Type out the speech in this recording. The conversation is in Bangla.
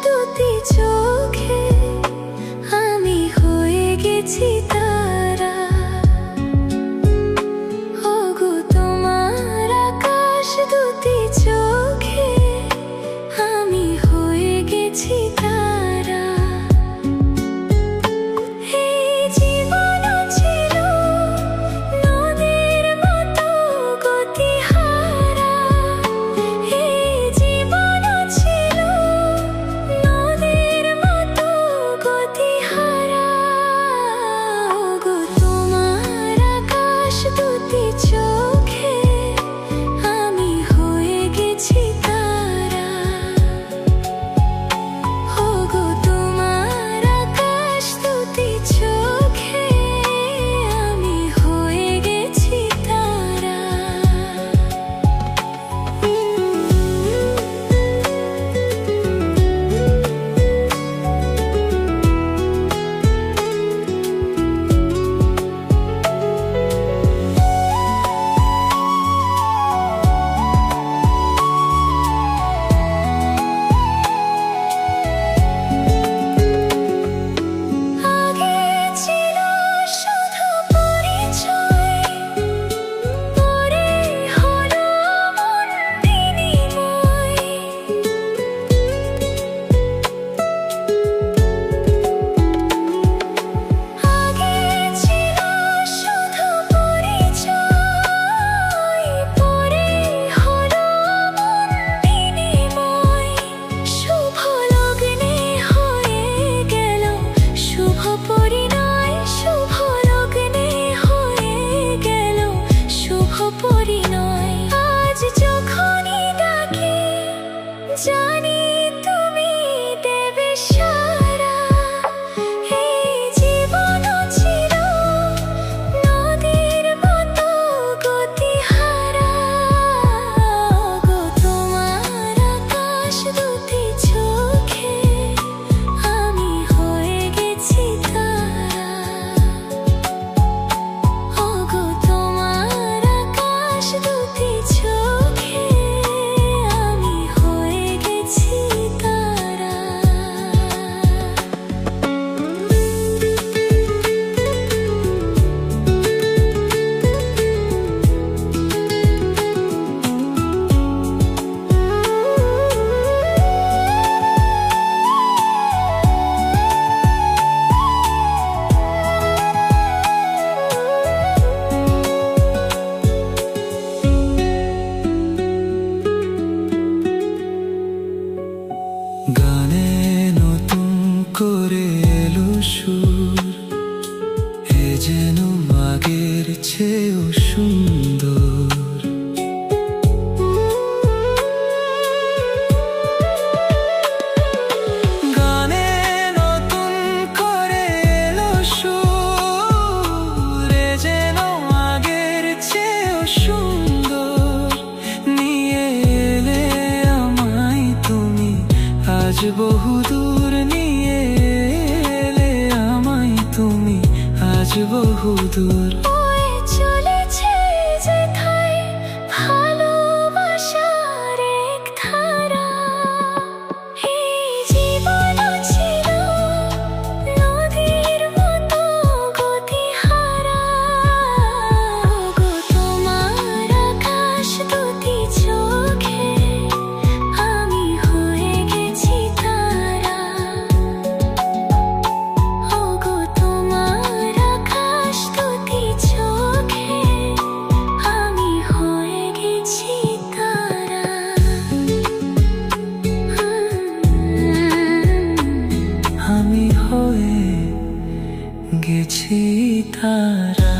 দুটি চোখে আমি হয়ে গেছি তারা। ওগো তোমার আকাশ দুটি চোখে আমি হয়ে গেছি তারা। এই জীবন ছিল নদীর মতো গতিহারা। এই জীবন ছিল নদীর মতো গতিহারা। ওগো তোমার আকাশ দুটি চোখে আমি হয়ে গেছি তারা। ওগো তোমার আকাশ দুটি চোখে আমি হয়ে গেছি তারা। আগে ছিল শুধু পরিচয়, পরে হলো মন বিনিময়। আগে ছিল শুধু পরিচয়, পরে হলো মন বিনিময়। শুভ লগ্নে হয়ে গেল শুভ পরিণয়। শুভ লগ্নে হয়ে গেল শুভ পরিণয়। আজ যখনই ডাকি জানি তুমি দেবে সাড়া। এই জীবন ছিল নদীর মতো গতিহারা। ওগো তোমার আকাশ দুটি চোখে আমি হয়ে গেছি তারা। ওগো তোমার আকাশ দুটি চোখে আমি হয়ে গেছি তারা। গানে নতুন করে এলো সুর, এ যেন আগের চেয়েও সুন্দর। গানে নতুন করে এলো সুর, এ যেন আগের চেয়েও সুন্দর। নিয়ে এলে আমায় তুমি আজ বহুদূর। নিয়ে এলে আমায় তুমি আজ বহুদূর। বয়ে চলেছে যেথায় ভালোবাসার এক ধারা। এই জীবন ছিল নদীর মতো গতিহারা। ওগো তোমার আকাশ দুটি চোখে আমি হয়ে গেছি তারা। ওগো তোমার আকাশ দুটি চোখে আমি হয়ে গেছি তারা। আমি হয়ে গেছি তারা।